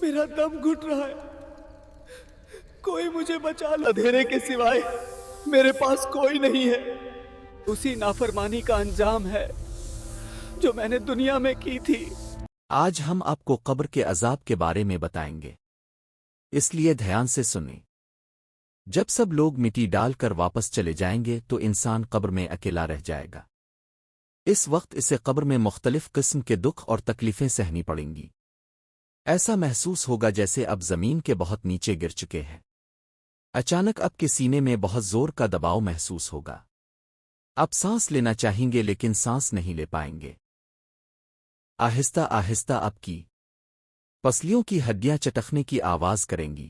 میرا دم گھٹ رہا ہے، کوئی مجھے بچا لو، اندھیرے کے سوائے میرے پاس کوئی نہیں ہے۔ اسی نافرمانی کا انجام ہے جو میں نے دنیا میں کی تھی۔ آج ہم آپ کو قبر کے عذاب کے بارے میں بتائیں گے، اس لیے دھیان سے سنیں۔ جب سب لوگ مٹی ڈال کر واپس چلے جائیں گے تو انسان قبر میں اکیلا رہ جائے گا۔ اس وقت اسے قبر میں مختلف قسم کے دکھ اور تکلیفیں سہنی پڑیں گی۔ ایسا محسوس ہوگا جیسے اب زمین کے بہت نیچے گر چکے ہیں۔ اچانک آپ کے سینے میں بہت زور کا دباؤ محسوس ہوگا۔ آپ سانس لینا چاہیں گے لیکن سانس نہیں لے پائیں گے۔ آہستہ آہستہ آپ کی پسلیوں کی ہڈیاں چٹکنے کی آواز کریں گی۔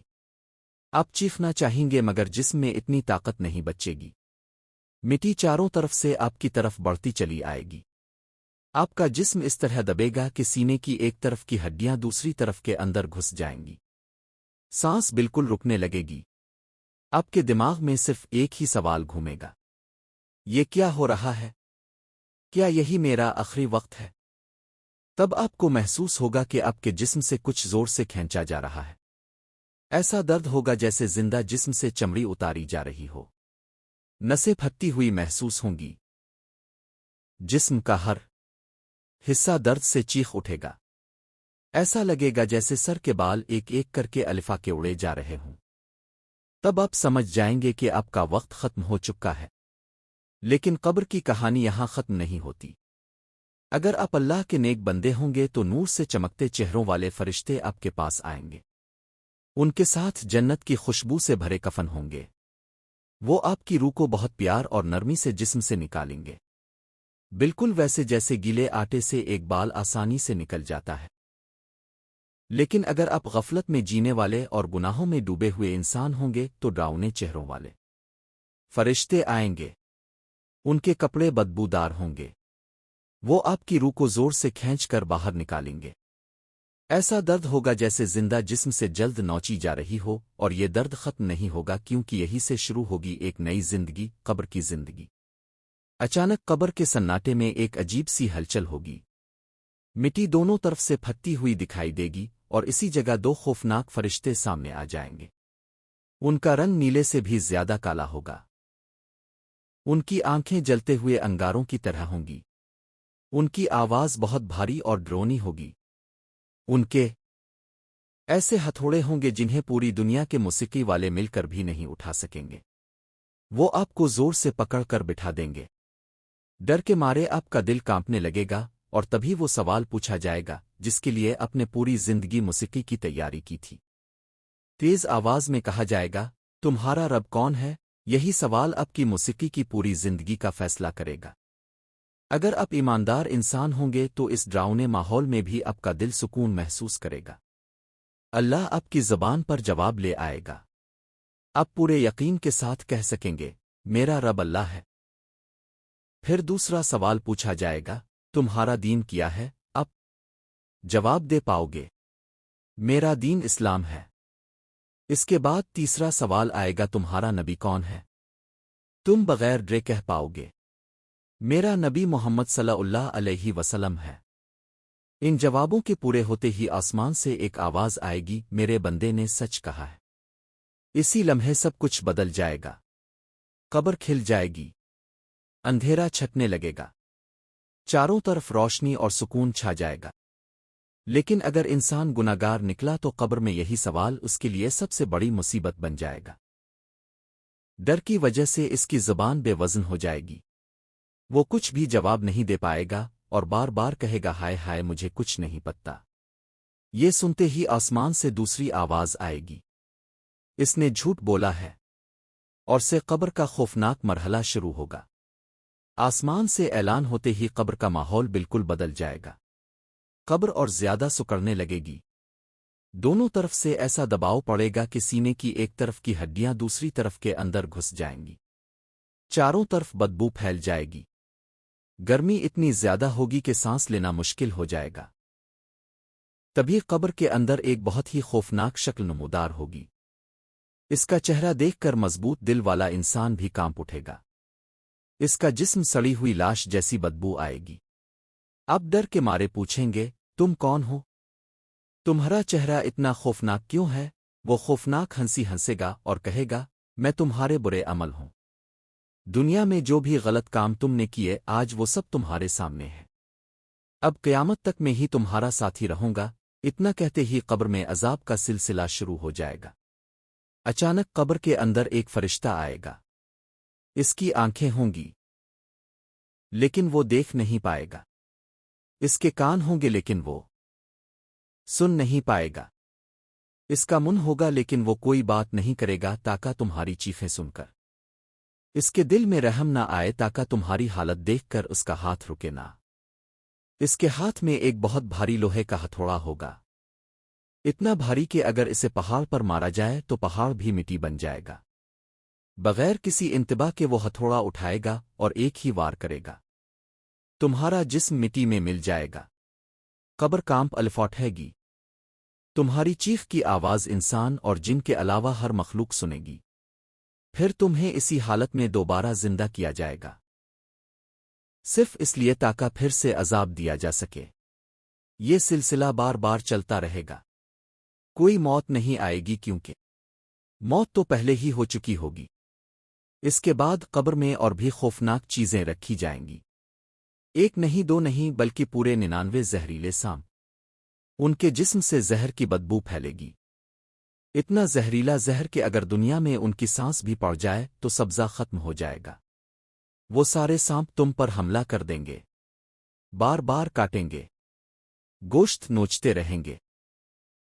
آپ چیخنا چاہیں گے مگر جسم میں اتنی طاقت نہیں بچے گی۔ مٹی چاروں طرف سے آپ کی طرف بڑھتی چلی آئے گی۔ آپ کا جسم اس طرح دبے گا کہ سینے کی ایک طرف کی ہڈیاں دوسری طرف کے اندر گھس جائیں گی۔ سانس بالکل رکنے لگے گی۔ آپ کے دماغ میں صرف ایک ہی سوال گھومے گا، یہ کیا ہو رہا ہے؟ کیا یہی میرا آخری وقت ہے؟ تب آپ کو محسوس ہوگا کہ آپ کے جسم سے کچھ زور سے کھینچا جا رہا ہے۔ ایسا درد ہوگا جیسے زندہ جسم سے چمڑی اتاری جا رہی ہو۔ نسیں پھٹتی ہوئی محسوس ہوں گی۔ جسم کا ہر حصہ درد سے چیخ اٹھے گا۔ ایسا لگے گا جیسے سر کے بال ایک ایک کر کے الفا کے اڑے جا رہے ہوں۔ تب آپ سمجھ جائیں گے کہ آپ کا وقت ختم ہو چکا ہے۔ لیکن قبر کی کہانی یہاں ختم نہیں ہوتی۔ اگر آپ اللہ کے نیک بندے ہوں گے تو نور سے چمکتے چہروں والے فرشتے آپ کے پاس آئیں گے۔ ان کے ساتھ جنت کی خوشبو سے بھرے کفن ہوں گے۔ وہ آپ کی روح کو بہت پیار اور نرمی سے جسم سے نکالیں گے، بالکل ویسے جیسے گیلے آٹے سے ایک بال آسانی سے نکل جاتا ہے۔ لیکن اگر آپ غفلت میں جینے والے اور گناہوں میں ڈوبے ہوئے انسان ہوں گے تو ڈراؤنے چہروں والے فرشتے آئیں گے۔ ان کے کپڑے بدبودار ہوں گے۔ وہ آپ کی روح کو زور سے کھینچ کر باہر نکالیں گے۔ ایسا درد ہوگا جیسے زندہ جسم سے جلد نوچی جا رہی ہو، اور یہ درد ختم نہیں ہوگا کیونکہ یہی سے شروع ہوگی ایک نئی زندگی، قبر کی زندگی۔ اچانک قبر کے سناٹے میں ایک عجیب سی ہلچل ہوگی۔ مٹی دونوں طرف سے پھٹتی ہوئی دکھائی دے گی اور اسی جگہ دو خوفناک فرشتے سامنے آ جائیں گے۔ ان کا رنگ نیلے سے بھی زیادہ کالا ہوگا۔ ان کی آنکھیں جلتے ہوئے انگاروں کی طرح ہوں گی۔ ان کی آواز بہت بھاری اور ڈرونی ہوگی۔ ان کے ایسے ہتھوڑے ہوں گے جنہیں پوری دنیا کے موسیقی والے مل کر بھی نہیں اٹھا سکیں گے۔ وہ آپ کو زور سے پکڑ کر بٹھا دیں گے۔ ڈر کے مارے آپ کا دل کانپنے لگے گا، اور تبھی وہ سوال پوچھا جائے گا جس کے لیے اپنے پوری زندگی موسیقی کی تیاری کی تھی۔ تیز آواز میں کہا جائے گا، تمہارا رب کون ہے؟ یہی سوال آپ کی موسیقی کی پوری زندگی کا فیصلہ کرے گا۔ اگر آپ ایماندار انسان ہوں گے تو اس ڈراؤنے ماحول میں بھی آپ کا دل سکون محسوس کرے گا۔ اللہ آپ کی زبان پر جواب لے آئے گا۔ آپ پورے یقین کے ساتھ کہہ سکیں گے، میرا رب اللہ ہے۔ پھر دوسرا سوال پوچھا جائے گا، تمہارا دین کیا ہے؟ آپ جواب دے پاؤ گے، میرا دین اسلام ہے۔ اس کے بعد تیسرا سوال آئے گا، تمہارا نبی کون ہے؟ تم بغیر ڈرے کہہ پاؤ گے، میرا نبی محمد صلی اللہ علیہ وسلم ہے۔ ان جوابوں کے پورے ہوتے ہی آسمان سے ایک آواز آئے گی، میرے بندے نے سچ کہا ہے۔ اسی لمحے سب کچھ بدل جائے گا۔ قبر کھل جائے گی، اندھیرا چھٹنے لگے گا، چاروں طرف روشنی اور سکون چھا جائے گا۔ لیکن اگر انسان گناہگار نکلا تو قبر میں یہی سوال اس کے لیے سب سے بڑی مصیبت بن جائے گا۔ ڈر کی وجہ سے اس کی زبان بے وزن ہو جائے گی۔ وہ کچھ بھی جواب نہیں دے پائے گا اور بار بار کہے گا، ہائے ہائے مجھے کچھ نہیں پتا۔ یہ سنتے ہی آسمان سے دوسری آواز آئے گی، اس نے جھوٹ بولا ہے، اور سے قبر کا خوفناک مرحلہ شروع ہوگا۔ آسمان سے اعلان ہوتے ہی قبر کا ماحول بالکل بدل جائے گا۔ قبر اور زیادہ سکڑنے لگے گی۔ دونوں طرف سے ایسا دباؤ پڑے گا کہ سینے کی ایک طرف کی ہڈیاں دوسری طرف کے اندر گھس جائیں گی۔ چاروں طرف بدبو پھیل جائے گی۔ گرمی اتنی زیادہ ہوگی کہ سانس لینا مشکل ہو جائے گا۔ تبھی قبر کے اندر ایک بہت ہی خوفناک شکل نمودار ہوگی۔ اس کا چہرہ دیکھ کر مضبوط دل والا انسان بھی کانپ اٹھے گا۔ اس کا جسم سڑی ہوئی لاش جیسی بدبو آئے گی۔ اب ڈر کے مارے پوچھیں گے، تم کون ہو؟ تمہارا چہرہ اتنا خوفناک کیوں ہے؟ وہ خوفناک ہنسی ہنسے گا اور کہے گا، میں تمہارے برے عمل ہوں۔ دنیا میں جو بھی غلط کام تم نے کیے آج وہ سب تمہارے سامنے ہے۔ اب قیامت تک میں ہی تمہارا ساتھی رہوں گا۔ اتنا کہتے ہی قبر میں عذاب کا سلسلہ شروع ہو جائے گا۔ اچانک قبر کے اندر ایک فرشتہ آئے گا۔ اس کی آنکھیں ہوں گی لیکن وہ دیکھ نہیں پائے گا۔ اس کے کان ہوں گے لیکن وہ سن نہیں پائے گا۔ اس کا منہ ہوگا لیکن وہ کوئی بات نہیں کرے گا تاکہ تمہاری چیخیں سن کر اس کے دل میں رحم نہ آئے، تاکہ تمہاری حالت دیکھ کر اس کا ہاتھ رکے نہ۔ اس کے ہاتھ میں ایک بہت بھاری لوہے کا ہتھوڑا ہوگا، اتنا بھاری کہ اگر اسے پہاڑ پر مارا جائے تو پہاڑ بھی مٹی بن جائے گا۔ بغیر کسی انتباہ کے وہ ہتھوڑا اٹھائے گا اور ایک ہی وار کرے گا، تمہارا جسم مٹی میں مل جائے گا۔ قبر کانپ اٹھے گی، تمہاری چیخ کی آواز انسان اور جن کے علاوہ ہر مخلوق سنے گی۔ پھر تمہیں اسی حالت میں دوبارہ زندہ کیا جائے گا، صرف اس لیے تاکہ پھر سے عذاب دیا جا سکے۔ یہ سلسلہ بار بار چلتا رہے گا، کوئی موت نہیں آئے گی کیونکہ موت تو پہلے ہی ہو چکی ہوگی۔ اس کے بعد قبر میں اور بھی خوفناک چیزیں رکھی جائیں گی، ایک نہیں دو نہیں بلکہ پورے 99 زہریلے سانپ۔ ان کے جسم سے زہر کی بدبو پھیلے گی، اتنا زہریلا زہر کہ اگر دنیا میں ان کی سانس بھی پڑ جائے تو سبزہ ختم ہو جائے گا۔ وہ سارے سانپ تم پر حملہ کر دیں گے، بار بار کاٹیں گے، گوشت نوچتے رہیں گے۔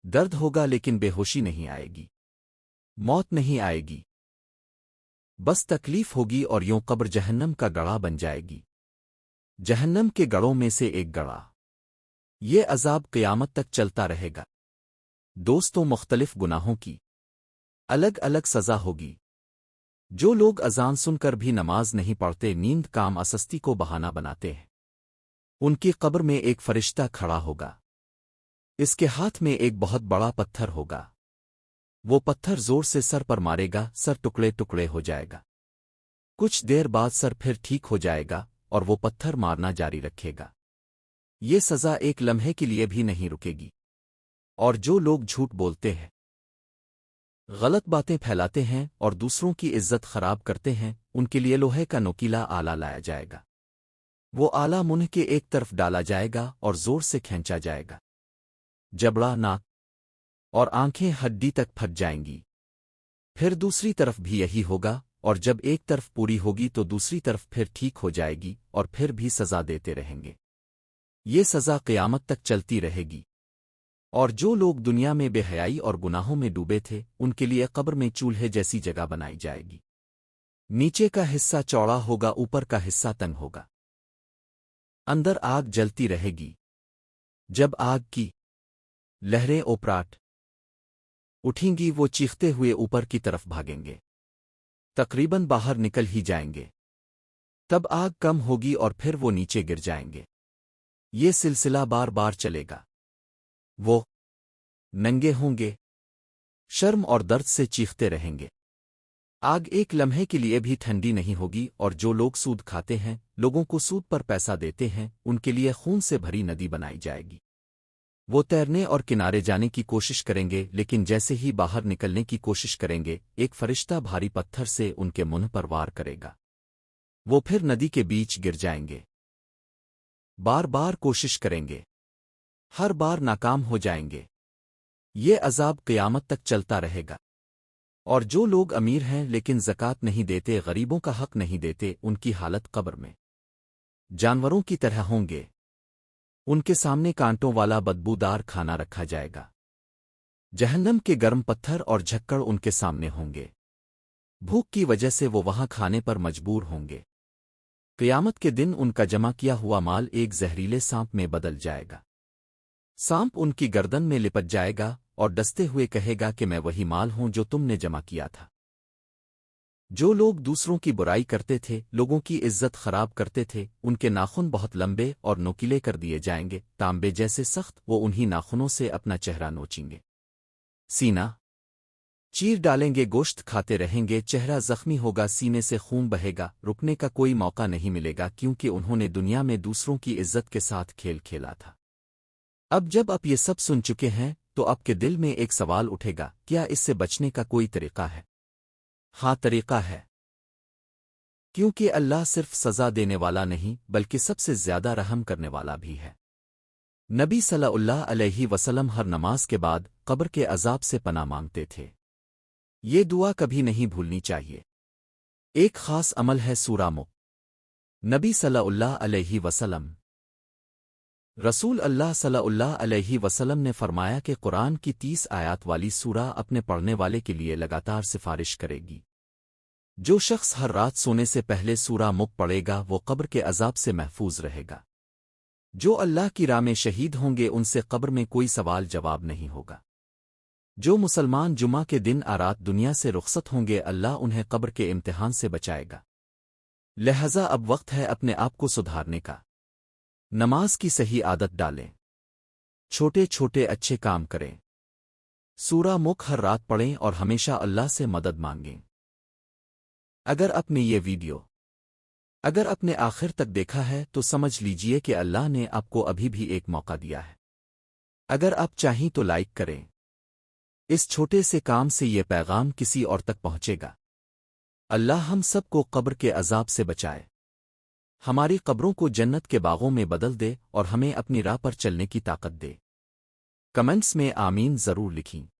درد ہوگا لیکن بے ہوشی نہیں آئے گی، موت نہیں آئے گی، بس تکلیف ہوگی، اور یوں قبر جہنم کا گڑھا بن جائے گی، جہنم کے گڑھوں میں سے ایک گڑھا۔ یہ عذاب قیامت تک چلتا رہے گا۔ دوستوں، مختلف گناہوں کی الگ الگ سزا ہوگی۔ جو لوگ اذان سن کر بھی نماز نہیں پڑھتے، نیند کام اسستی کو بہانہ بناتے ہیں، ان کی قبر میں ایک فرشتہ کھڑا ہوگا، اس کے ہاتھ میں ایک بہت بڑا پتھر ہوگا۔ وہ پتھر زور سے سر پر مارے گا، سر ٹکڑے ٹکڑے ہو جائے گا۔ کچھ دیر بعد سر پھر ٹھیک ہو جائے گا اور وہ پتھر مارنا جاری رکھے گا۔ یہ سزا ایک لمحے کے لیے بھی نہیں رکے گی۔ اور جو لوگ جھوٹ بولتے ہیں، غلط باتیں پھیلاتے ہیں اور دوسروں کی عزت خراب کرتے ہیں، ان کے لیے لوہے کا نوکیلا آلہ لایا جائے گا۔ وہ آلہ منہ کے ایک طرف ڈالا جائے گا اور زور سے کھینچا جائے گا، جبڑا، ناک اور آنکھیں ہڈی تک پھٹ جائیں گی۔ پھر دوسری طرف بھی یہی ہوگا، اور جب ایک طرف پوری ہوگی تو دوسری طرف پھر ٹھیک ہو جائے گی، اور پھر بھی سزا دیتے رہیں گے۔ یہ سزا قیامت تک چلتی رہے گی۔ اور جو لوگ دنیا میں بے حیائی اور گناہوں میں ڈوبے تھے، ان کے لیے قبر میں چولہے جیسی جگہ بنائی جائے گی۔ نیچے کا حصہ چوڑا ہوگا، اوپر کا حصہ تنگ ہوگا، اندر آگ جلتی رہے گی۔ جب آگ کی لہریں اوپراٹ اٹھیں گی، وہ چیختے ہوئے اوپر کی طرف بھاگیں گے، تقریباً باہر نکل ہی جائیں گے۔ تب آگ کم ہوگی اور پھر وہ نیچے گر جائیں گے۔ یہ سلسلہ بار بار چلے گا۔ وہ ننگے ہوں گے، شرم اور درد سے چیختے رہیں گے۔ آگ ایک لمحے کے لیے بھی ٹھنڈی نہیں ہوگی، اور جو لوگ سود کھاتے ہیں، لوگوں کو سود پر پیسہ دیتے ہیں، ان کے لیے خون سے بھری ندی بنائی جائے گی۔ وہ تیرنے اور کنارے جانے کی کوشش کریں گے، لیکن جیسے ہی باہر نکلنے کی کوشش کریں گے، ایک فرشتہ بھاری پتھر سے ان کے منہ پر وار کرے گا۔ وہ پھر ندی کے بیچ گر جائیں گے، بار بار کوشش کریں گے، ہر بار ناکام ہو جائیں گے۔ یہ عذاب قیامت تک چلتا رہے گا۔ اور جو لوگ امیر ہیں لیکن زکوٰۃ نہیں دیتے، غریبوں کا حق نہیں دیتے، ان کی حالت قبر میں جانوروں کی طرح ہوں گے۔ ان کے سامنے کانٹوں والا بدبودار کھانا رکھا جائے گا، جہنم کے گرم پتھر اور جھکڑ ان کے سامنے ہوں گے۔ بھوک کی وجہ سے وہ وہاں کھانے پر مجبور ہوں گے۔ قیامت کے دن ان کا جمع کیا ہوا مال ایک زہریلے سانپ میں بدل جائے گا۔ سانپ ان کی گردن میں لپٹ جائے گا اور ڈستے ہوئے کہے گا کہ میں وہی مال ہوں جو تم نے جمع کیا تھا۔ جو لوگ دوسروں کی برائی کرتے تھے، لوگوں کی عزت خراب کرتے تھے، ان کے ناخن بہت لمبے اور نوکیلے کر دیے جائیں گے، تانبے جیسے سخت۔ وہ انہی ناخنوں سے اپنا چہرہ نوچیں گے، سینہ چیر ڈالیں گے، گوشت کھاتے رہیں گے، چہرہ زخمی ہوگا، سینے سے خون بہے گا، رکنے کا کوئی موقع نہیں ملے گا، کیونکہ انہوں نے دنیا میں دوسروں کی عزت کے ساتھ کھیل کھیلا تھا۔ اب جب آپ یہ سب سن چکے ہیں تو آپ کے دل میں ایک سوال اٹھے گا، کیا اس سے بچنے کا کوئی طریقہ ہے؟ ہاں، طریقہ ہے، کیونکہ اللہ صرف سزا دینے والا نہیں بلکہ سب سے زیادہ رحم کرنے والا بھی ہے۔ نبی صلی اللہ علیہ وسلم ہر نماز کے بعد قبر کے عذاب سے پناہ مانگتے تھے۔ یہ دعا کبھی نہیں بھولنی چاہیے۔ ایک خاص عمل ہے سورہ ملک۔ نبی صلی اللہ علیہ وسلم رسول اللہ صلی اللہ علیہ وسلم نے فرمایا کہ قرآن کی 30 آیات والی سورہ اپنے پڑھنے والے کے لیے لگاتار سفارش کرے گی۔ جو شخص ہر رات سونے سے پہلے سورہ ملک پڑھے گا وہ قبر کے عذاب سے محفوظ رہے گا۔ جو اللہ کی راہ میں شہید ہوں گے ان سے قبر میں کوئی سوال جواب نہیں ہوگا۔ جو مسلمان جمعہ کے دن آرات دنیا سے رخصت ہوں گے اللہ انہیں قبر کے امتحان سے بچائے گا۔ لہذا اب وقت ہے اپنے آپ کو سدھارنے کا۔ نماز کی صحیح عادت ڈالیں، چھوٹے چھوٹے اچھے کام کریں، سورہ ملک ہر رات پڑھیں اور ہمیشہ اللہ سے مدد مانگیں۔ اگر آپ نے آخر تک دیکھا ہے تو سمجھ لیجئے کہ اللہ نے آپ کو ابھی بھی ایک موقع دیا ہے۔ اگر آپ چاہیں تو لائک کریں۔ اس چھوٹے سے کام سے یہ پیغام کسی اور تک پہنچے گا۔ اللہ ہم سب کو قبر کے عذاب سے بچائے، ہماری قبروں کو جنت کے باغوں میں بدل دے اور ہمیں اپنی راہ پر چلنے کی طاقت دے۔ کمنٹس میں آمین ضرور لکھیں۔